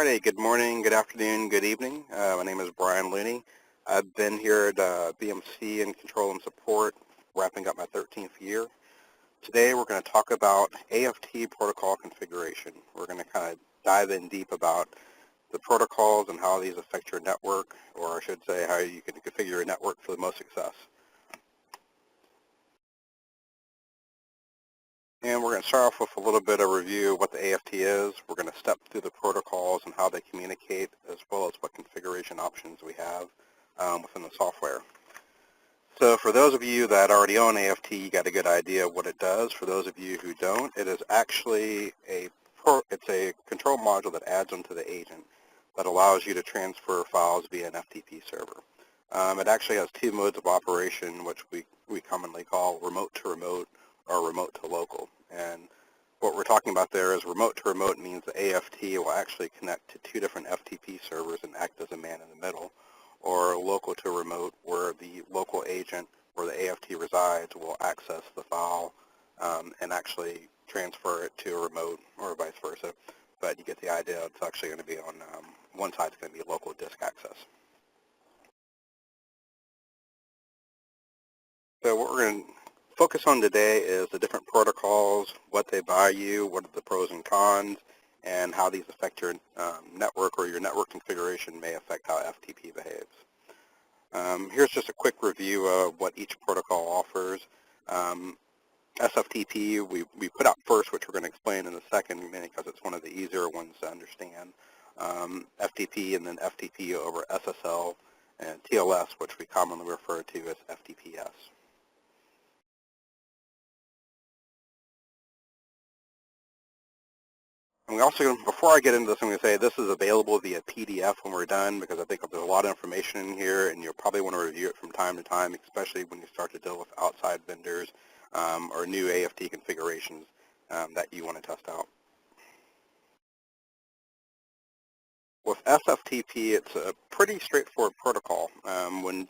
Alrighty, good morning, good afternoon, good evening. My name is Brian Looney. I've been here at BMC in Control and Support, wrapping up my 13th year. Today we're going to talk about AFT protocol configuration. We're going to kind of dive in deep about the protocols and how these affect your network, or I should say how you can configure your network for the most success. And we're going to start off with a little bit of review of what the AFT is. We're going to step through the protocols and how they communicate, as well as what configuration options we have within the software. So for those of you that already own AFT, you got a good idea of what it does. For those of you who don't, it is actually it's a control module that adds onto the agent that allows you to transfer files via an FTP server. It actually has two modes of operation, which we commonly call remote to remote or remote to local. And what we're talking about there is remote to remote means the AFT will actually connect to two different FTP servers and act as a man in the middle, or local to remote, where the local agent where the AFT resides will access the file and actually transfer it to a remote, or vice versa. But you get the idea. It's actually going to be on one side is going to be local disk access. So what we're going to focus on today is the different protocols, what they buy you, what are the pros and cons, and how these affect your network, or your network configuration may affect how FTP behaves. Here's just a quick review of what each protocol offers. SFTP we put out first, which we're going to explain in a second, because it's one of the easier ones to understand. FTP and then FTP over SSL and TLS, which we commonly refer to as FTPS. I'm also, before I get into this, I'm going to say this is available via PDF when we're done, because I think there's a lot of information in here, and you'll probably want to review it from time to time, especially when you start to deal with outside vendors or new AFT configurations that you want to test out. With SFTP, it's a pretty straightforward protocol. When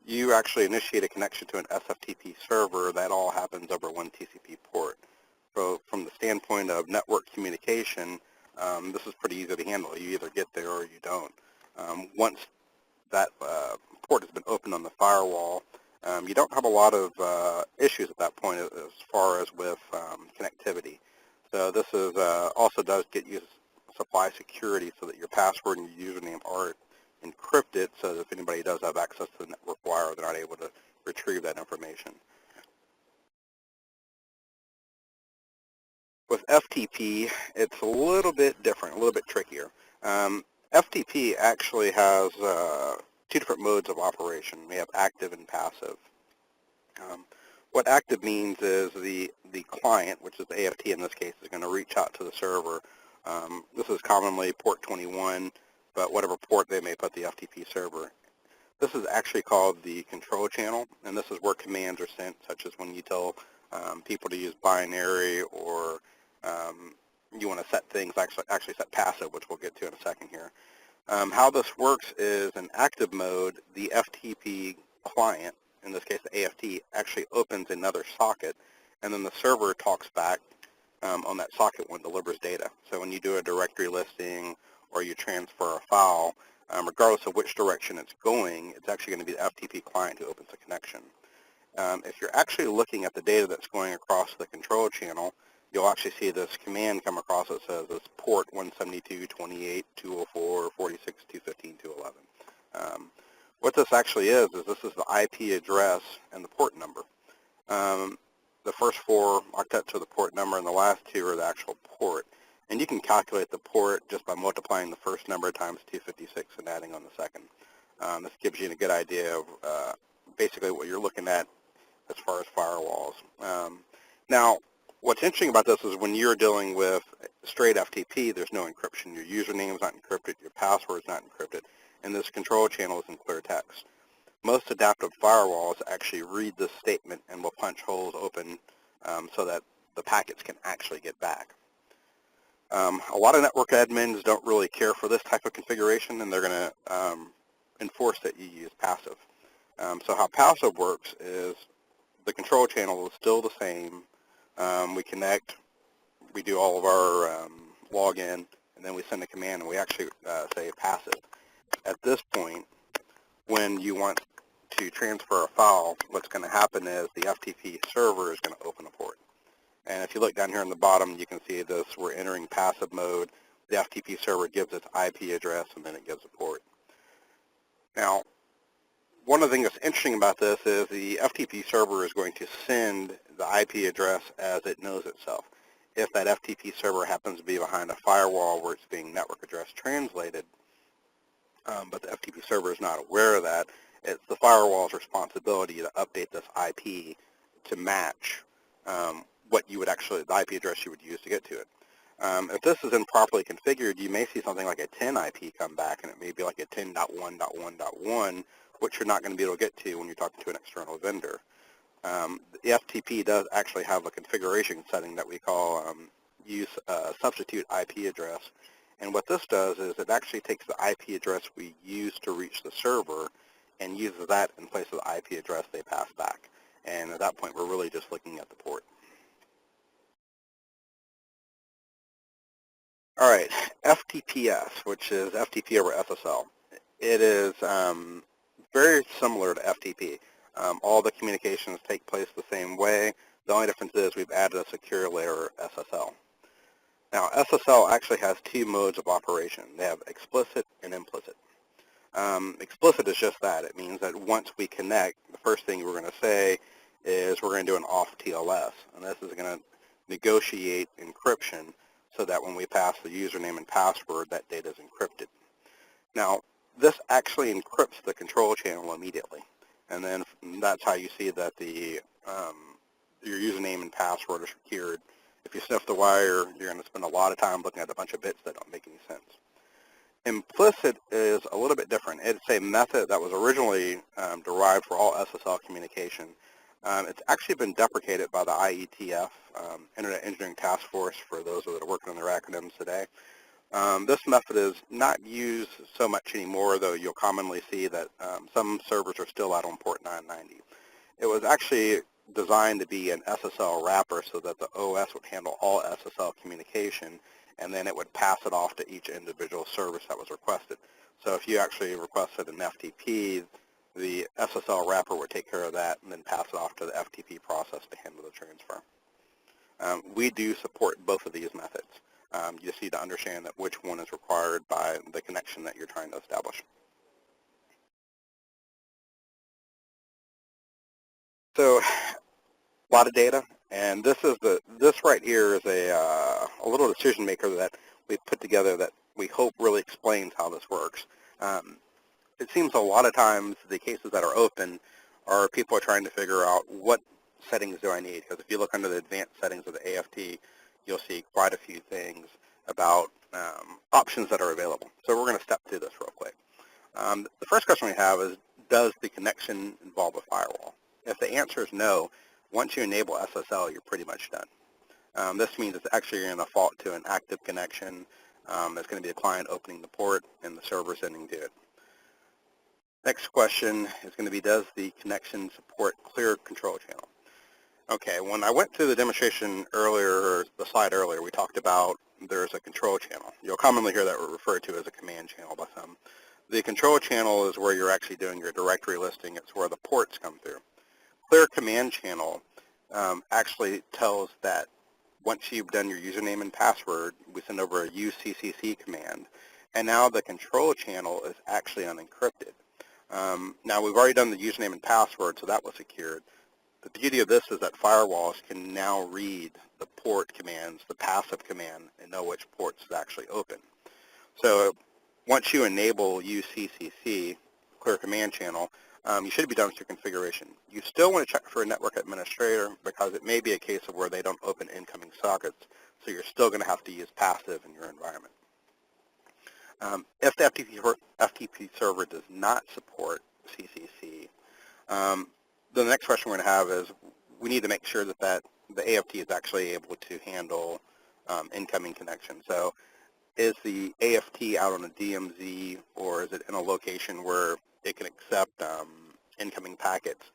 you actually initiate a connection to an SFTP server, that all happens over one TCP port. So from the standpoint of network communication, this is pretty easy to handle. You either get there or you don't. Once that port has been opened on the firewall, you don't have a lot of issues at that point as far as with connectivity. So this is also does get you supply security, so that your password and your username are encrypted, so that if anybody does have access to the network wire, they're not able to retrieve that information. With FTP, it's a little bit different, a little bit trickier. FTP actually has two different modes of operation. We have active and passive. What active means is the client, which is the AFT in this case, is going to reach out to the server. This is commonly port 21, but whatever port they may put the FTP server. This is actually called the control channel, and this is where commands are sent, such as when you tell people to use binary, or you want to set things, actually set passive, which we'll get to in a second here. How this works is in active mode, the FTP client, in this case the AFT, actually opens another socket, and then the server talks back on that socket when it delivers data. So when you do a directory listing or you transfer a file, regardless of which direction it's going, it's actually going to be the FTP client who opens the connection. If you're actually looking at the data that's going across the control channel, you'll actually see this command come across that says this port 172.28.204.46.215.211. What this actually is this is the IP address and the port number. The first four octets are the port number, and the last two are the actual port. And you can calculate the port just by multiplying the first number times 256 and adding on the second. This gives you a good idea of basically what you're looking at as far as firewalls. Now, what's interesting about this is when you're dealing with straight FTP, there's no encryption. Your username is not encrypted, your password is not encrypted, and this control channel is in clear text. Most adaptive firewalls actually read this statement and will punch holes open so that the packets can actually get back. A lot of network admins don't really care for this type of configuration, and they're going to enforce that you use passive. So how passive works is the control channel is still the same. We connect, we do all of our login and then we send a command and we actually say passive. At this point, when you want to transfer a file, what's going to happen is the FTP server is going to open a port. And if you look down here on the bottom, you can see this. We're entering passive mode. The FTP server gives its IP address, and then it gives a port. Now, one of the things that's interesting about this is the FTP server is going to send the IP address as it knows itself. If that FTP server happens to be behind a firewall where it's being network address translated, but the FTP server is not aware of that, it's the firewall's responsibility to update this IP to match what you would actually, the IP address you would use to get to it. If this is improperly configured, you may see something like a 10 IP come back, and it may be like a 10.1.1.1, which you're not going to be able to get to when you're talking to an external vendor. The FTP does actually have a configuration setting that we call use substitute IP address. And what this does is it actually takes the IP address we use to reach the server and uses that in place of the IP address they pass back. And at that point, we're really just looking at the port. All right, FTPS, which is FTP over SSL. It is very similar to FTP. All the communications take place the same way. The only difference is we've added a secure layer, SSL. Now, SSL actually has two modes of operation. They have explicit and implicit. Explicit is just that. It means that once we connect, the first thing we're going to say is we're going to do an off TLS, and this is going to negotiate encryption so that when we pass the username and password, that data is encrypted. Now, this actually encrypts the control channel immediately, and then that's how you see that the your username and password are secured. If you sniff the wire, you're going to spend a lot of time looking at a bunch of bits that don't make any sense. Implicit is a little bit different. It's a method that was originally derived for all SSL communication. It's actually been deprecated by the IETF, Internet Engineering Task Force, for those that are working on their acronyms today. This method is not used so much anymore, though you'll commonly see that some servers are still out on port 990. It was actually designed to be an SSL wrapper so that the OS would handle all SSL communication, and then it would pass it off to each individual service that was requested. So if you actually requested an FTP, the SSL wrapper would take care of that and then pass it off to the FTP process to handle the transfer. We do support both of these methods. You just need to understand that which one is required by the connection that you're trying to establish. So, a lot of data, and this right here is a little decision maker that we've put together that we hope really explains how this works. It seems a lot of times the cases that are open are people are trying to figure out what settings do I need, because if you look under the advanced settings of the AFT, you'll see quite a few things about options that are available. So we're going to step through this real quick. The first question we have is, does the connection involve a firewall? If the answer is no, once you enable SSL, you're pretty much done. This means it's actually going to default to an active connection. It's going to be the client opening the port and the server sending to it. Next question is going to be, does the connection support clear control channel? Okay, when I went through the demonstration earlier, or the slide earlier, we talked about there's a control channel. You'll commonly hear that referred to as a command channel by some. The control channel is where you're actually doing your directory listing. It's where the ports come through. Clear command channel actually tells that once you've done your username and password, we send over a UCCC command, and now the control channel is actually unencrypted. Now, we've already done the username and password, so that was secured. The beauty of this is that firewalls can now read the port commands, the passive command, and know which ports is actually open. So once you enable UCCC, clear command channel, you should be done with your configuration. You still want to check for a network administrator because it may be a case of where they don't open incoming sockets, so you're still going to have to use passive in your environment. If the FTP server does not support CCC, the next question we're going to have is we need to make sure that, the AFT is actually able to handle incoming connection. So is the AFT out on a DMZ, or is it in a location where it can accept incoming packets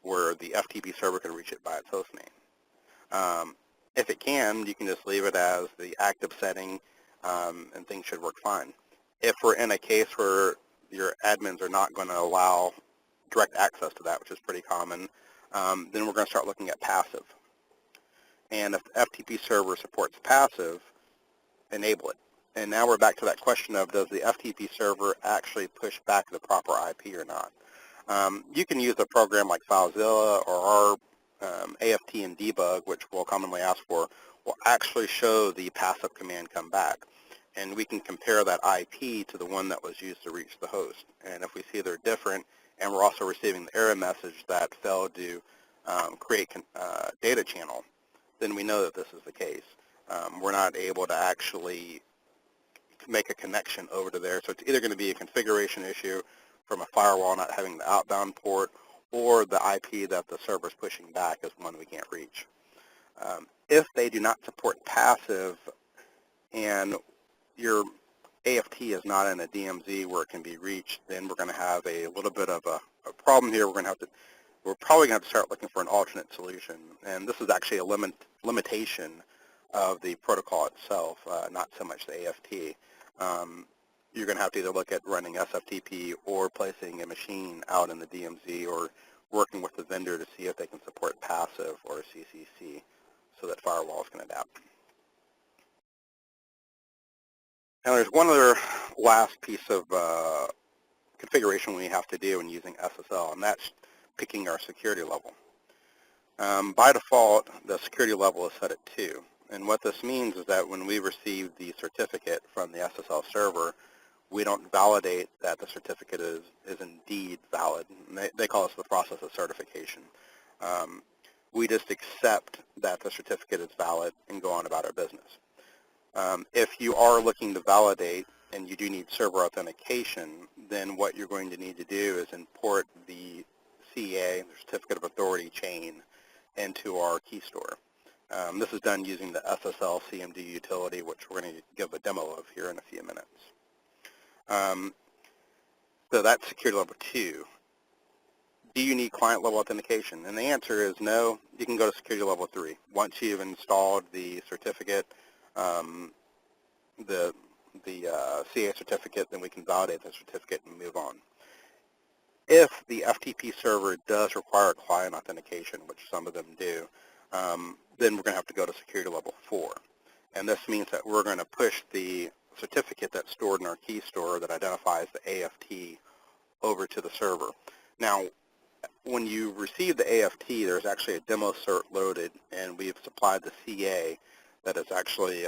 where the FTP server can reach it by its host name? If it can, you can just leave it as the active setting. and things should work fine. If we're in a case where your admins are not going to allow direct access to that, which is pretty common, then we're going to start looking at passive. And if the FTP server supports passive, enable it. And now we're back to that question of, does the FTP server actually push back the proper IP or not? You can use a program like FileZilla or our AFT and debug, which we'll commonly ask for, will actually show the passive command come back. And we can compare that IP to the one that was used to reach the host. And if we see they're different, and we're also receiving the error message that failed to create data channel, then we know that this is the case. We're not able to actually make a connection over to there. So it's either going to be a configuration issue from a firewall not having the outbound port, or the IP that the server is pushing back is one we can't reach. If they do not support passive and your AFT is not in a DMZ where it can be reached, then we're going to have a little bit of a problem here. We're probably going to have to start looking for an alternate solution. And this is actually a limitation of the protocol itself, not so much the AFT. You're going to have to either look at running SFTP or placing a machine out in the DMZ, or working with the vendor to see if they can support passive or CCC so that firewalls can adapt. Now there's one other last piece of configuration we have to do in using SSL, and that's picking our security level. By default, the security level is set at 2. And what this means is that when we receive the certificate from the SSL server, we don't validate that the certificate is indeed valid. And they call this the process of certification. We just accept that the certificate is valid and go on about our business. If you are looking to validate and you do need server authentication, then what you're going to need to do is import the CA, the Certificate of Authority chain, into our key store. This is done using the SSL CMD utility, which we're going to give a demo of here in a few minutes. So that's security level 2. Do you need client level authentication? And the answer is no. You can go to security level 3. Once you've installed the certificate, the CA certificate, then we can validate the certificate and move on. If the FTP server does require client authentication, which some of them do, then we're going to have to go to security level 4. And this means that we're going to push the certificate that's stored in our key store that identifies the AFT over to the server. Now, when you receive the AFT, there's actually a demo cert loaded, and we've supplied the CA that is actually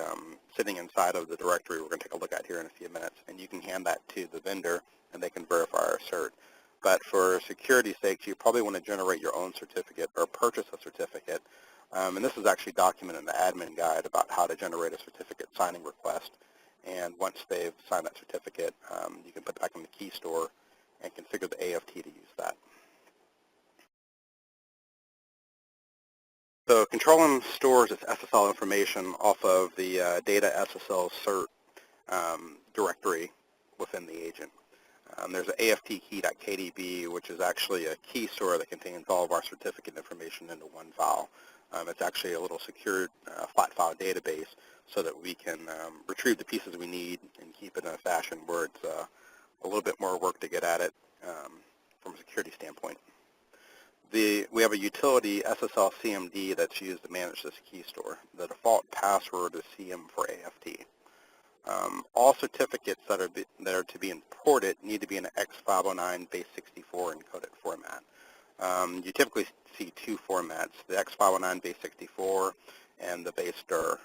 sitting inside of the directory we're going to take a look at here in a few minutes. And you can hand that to the vendor, and they can verify our cert. But for security sakes, you probably want to generate your own certificate or purchase a certificate. And this is actually documented in the admin guide about how to generate a certificate signing request. And once they've signed that certificate, you can put it back in the key store and configure the AFT to use that. So Control-M stores its SSL information off of the data SSL cert directory within the agent. There's an aftkey.kdb, which is actually a key store that contains all of our certificate information into one file. It's actually a little secured flat file database so that we can retrieve the pieces we need and keep it in a fashion where it's a little bit more work to get at it from a security standpoint. We have a utility, SSL CMD, that's used to manage this key store. The default password is CM for AFT. All certificates that are to be imported need to be in an X509 base 64 encoded format. You typically see 2 formats, the X509 base 64 and the base dir.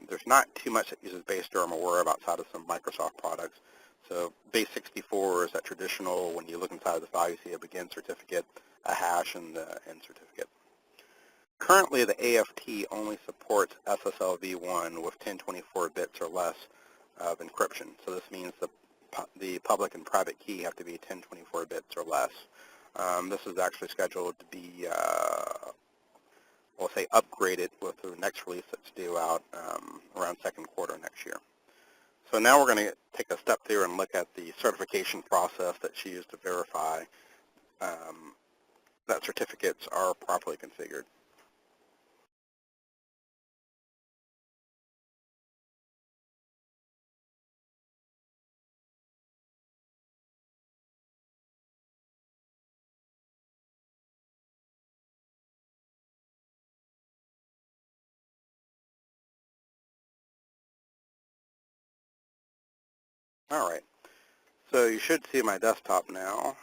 There's not too much that uses base dir I'm aware of outside of some Microsoft products. So base 64 is that traditional, when you look inside of the file, you see a begin certificate, a hash, and the end certificate. Currently, the AFT only supports SSL v1 with 1024 bits or less of encryption. So this means the public and private key have to be 1024 bits or less. This is actually scheduled to be, we'll say, upgraded with the next release that's due out around second quarter next year. So now we're going to take a step through and look at the certification process that's used to verify that certificates are properly configured. All right, so you should see my desktop now,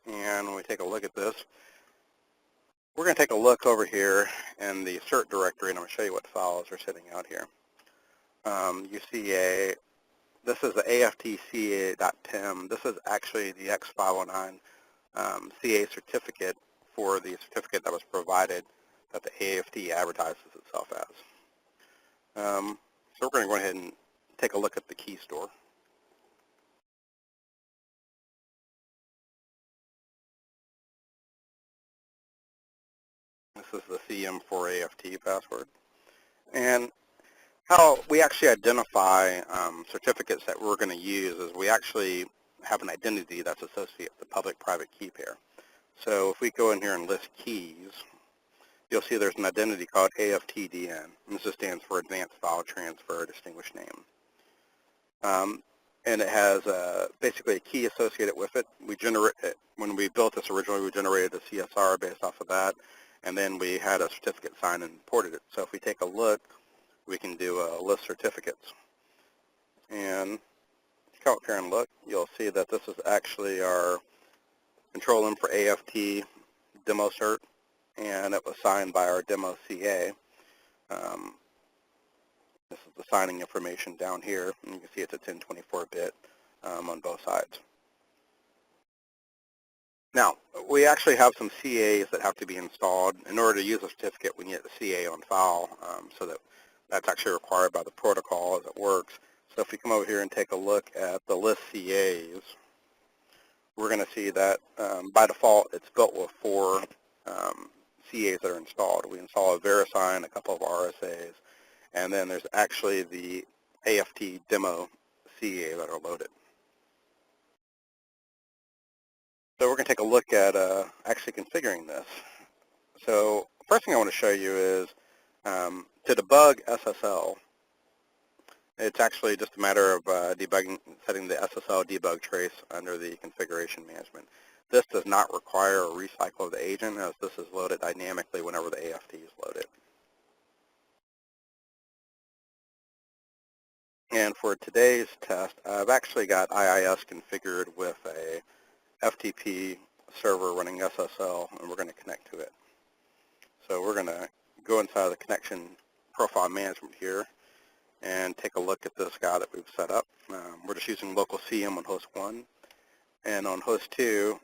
and when we take a look at this, we're going to take a look over here in the cert directory, and I'm going to show you what files are sitting out here. You see this is the AFT.CA.PIM. This is actually the X509 CA certificate for the certificate that was provided that the AFT advertises itself as. So we're going to go ahead and take a look at the key store. This is the CM4AFT password. And how we actually identify certificates that we're going to use is we actually have an identity that's associated with the public-private key pair. So if we go in here and list keys, you'll see there's an identity called AFTDN. And this just stands for Advanced File Transfer Distinguished Name. And it has basically a key associated with it. When we built this originally, we generated a CSR based off of that, and then we had a certificate signed and imported it. So if we take a look, we can do a list certificates. And if you come up here and look, you'll see that this is actually our control M for AFT demo cert, and it was signed by our demo CA. This is the signing information down here, and you can see it's a 1024-bit on both sides. Now, we actually have some CAs that have to be installed. In order to use a certificate, we need the CA on file, so that's actually required by the protocol as it works. So if we come over here and take a look at the list CAs, we're going to see that by default it's built with 4 CAs that are installed. We install a VeriSign, a couple of RSAs, and then there's actually the AFT demo CA that are loaded. So we're going to take a look at actually configuring this. So first thing I want to show you is to debug SSL, it's actually just a matter of setting the SSL debug trace under the configuration management. This does not require a recycle of the agent, as this is loaded dynamically whenever the AFT is loaded. And for today's test, I've actually got IIS configured with a FTP server running SSL, and we're going to connect to it. So we're going to go inside the connection profile management here and take a look at this guy that we've set up. We're just using local CM on host 1. And on host 2,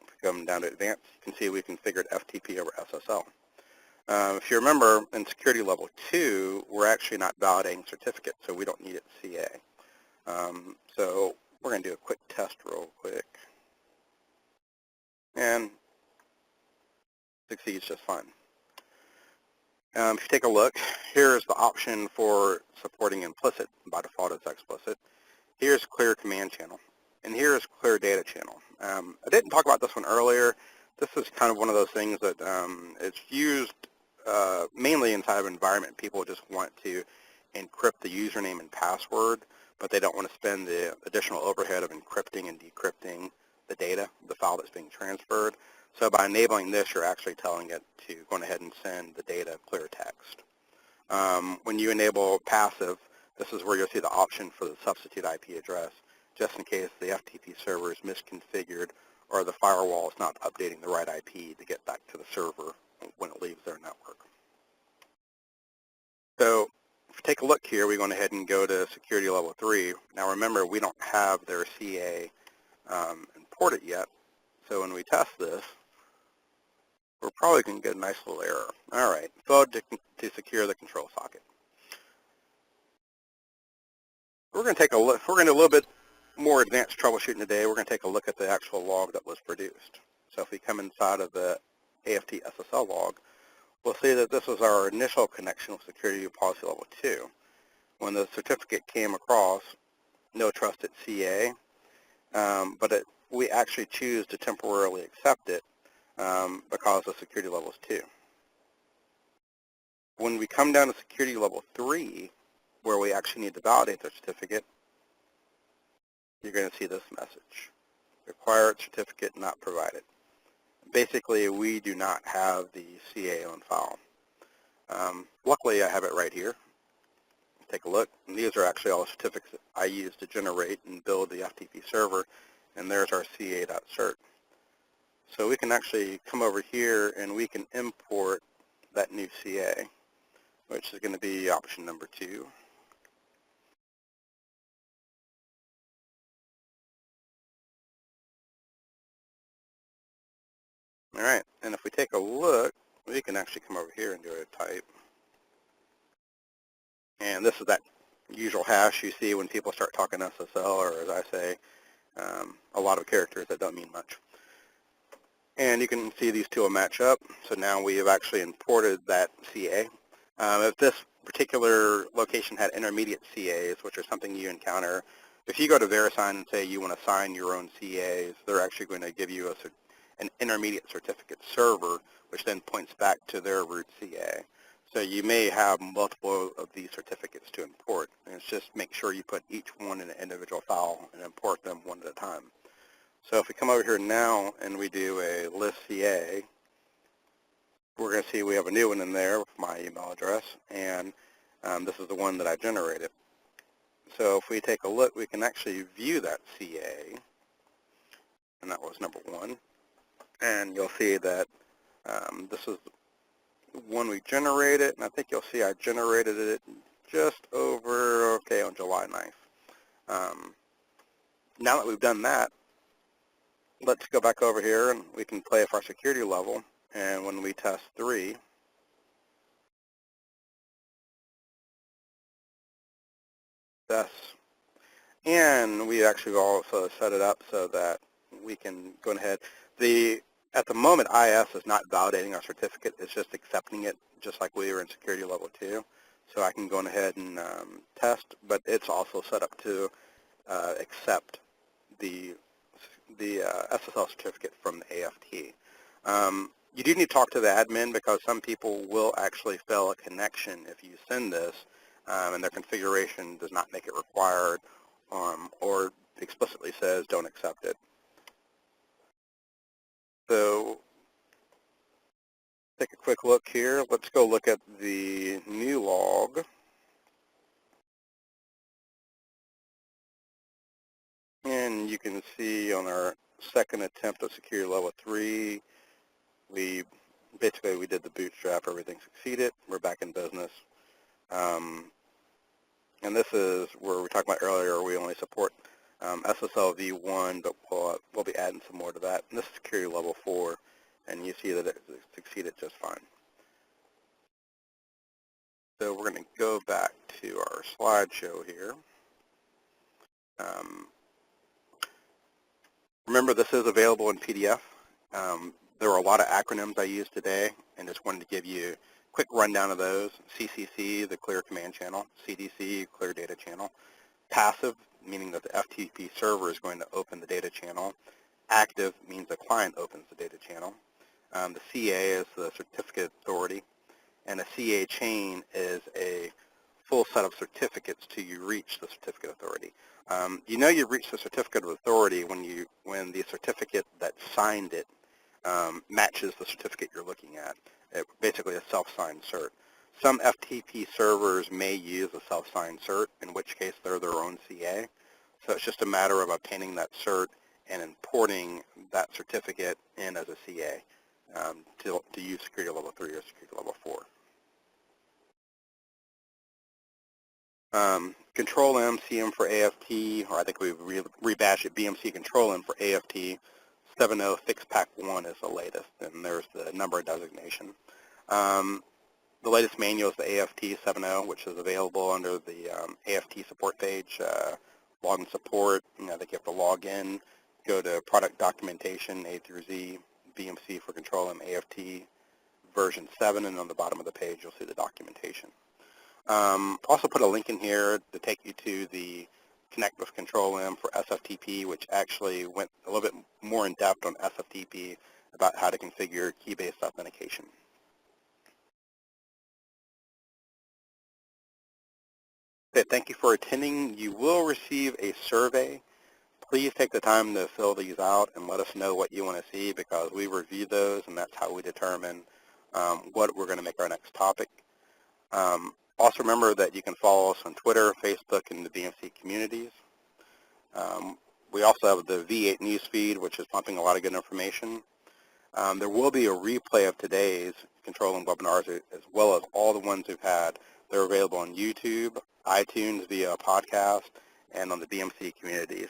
if we come down to advanced, you can see we configured FTP over SSL. If you remember, in security level 2, we're actually not validating certificates, so we don't need it CA. So we're going to do a quick test real quick. And it succeeds just fine. If you take a look, here's the option for supporting implicit. By default, it's explicit. Here's clear command channel. And here's clear data channel. I didn't talk about this one earlier. This is kind of one of those things that it's used mainly inside of an environment. People just want to encrypt the username and password, but they don't want to spend the additional overhead of encrypting and decrypting the data, the file that's being transferred. So by enabling this, you're actually telling it to go ahead and send the data clear text. When you enable passive, this is where you'll see the option for the substitute IP address, just in case the FTP server is misconfigured or the firewall is not updating the right IP to get back to the server when it leaves their network. So if you take a look here, we're going ahead and go to security level 3. Now remember, we don't have their CA imported yet. So when we test this, we're probably going to get a nice little error. All right, failed to secure the control socket. We're going to take a look. We're going to do a little bit more advanced troubleshooting today. We're going to take a look at the actual log that was produced. So if we come inside of the AFT SSL log, we'll see that this was our initial connection with security policy level 2. When the certificate came across, no trusted CA, but we actually choose to temporarily accept it because of security levels 2. When we come down to security level 3, where we actually need to validate the certificate, you're going to see this message: required certificate not provided. Basically, we do not have the CA on file. Luckily, I have it right here. take a look. And these are actually all the certificates that I use to generate and build the FTP server. And there's our ca.cert. So we can actually come over here and we can import that new CA, which is going to be option number 2. All right, and if we take a look, we can actually come over here and do a type. And this is that usual hash you see when people start talking SSL, or as I say, a lot of characters that don't mean much. And you can see these two will match up. So now we have actually imported that CA. If this particular location had intermediate CAs, which are something you encounter, if you go to VeriSign and say you want to sign your own CAs, they're actually going to give you an intermediate certificate server, which then points back to their root CA. So you may have multiple of these certificates to import. And it's just make sure you put each one in an individual file and import them one at a time. So if we come over here now and we do a list CA, we're going to see we have a new one in there with my email address, and this is the one that I generated. So if we take a look, we can actually view that CA, and that was number 1. And you'll see that this is one we generated, and I think you'll see I generated it just over, on July 9th. Now that we've done that, let's go back over here and we can play with our security level. And when we test 3, and we actually also set it up so that we can go ahead. At the moment, IS is not validating our certificate. It's just accepting it, just like we were in security level 2. So I can go ahead and test, but it's also set up to accept the SSL certificate from the AFT. You do need to talk to the admin because some people will actually fail a connection if you send this, and their configuration does not make it required, or explicitly says don't accept it. So take a quick look here. Let's go look at the new log. And you can see on our second attempt of security level 3, we did the bootstrap, everything succeeded, we're back in business. And this is where we talked about earlier, we only support SSL v1, but we'll be adding some more to that. And this is security level 4, and you see that it succeeded just fine. So we're going to go back to our slideshow here. Remember, this is available in PDF. There are a lot of acronyms I used today, and just wanted to give you a quick rundown of those. CCC, the clear command channel. CDC, clear data channel. Passive, meaning that the FTP server is going to open the data channel. Active means the client opens the data channel. The CA is the certificate authority, and a CA chain is a full set of certificates till you reach the certificate authority. You know you've reached the certificate of authority when the certificate that signed it matches the certificate you're looking at. Basically a self-signed cert. Some FTP servers may use a self-signed cert, in which case they're their own CA. So it's just a matter of obtaining that cert and importing that certificate in as a CA to use security level 3 or security level 4. Control M, CM for AFT, or I think we've rebashed it, BMC Control M for AFT. 7.0 Fix Pack 1 is the latest, and there's the number designation. The latest manual is the AFT 7.0, which is available under the AFT support page, login support. I think you have to log in, go to product documentation, A through Z, BMC for Control M, AFT version 7, and on the bottom of the page you'll see the documentation. Also put a link in here to take you to the Connect with Control M for SFTP, which actually went a little bit more in depth on SFTP about how to configure key-based authentication. Okay, thank you for attending. You will receive a survey. Please take the time to fill these out and let us know what you want to see, because we review those and that's how we determine what we're going to make our next topic. Also remember that you can follow us on Twitter, Facebook, and the BMC communities. We also have the V8 newsfeed, which is pumping a lot of good information. There will be a replay of today's controlling webinars, as well as all the ones we've had. They're available on YouTube, iTunes via podcast, and on the BMC communities.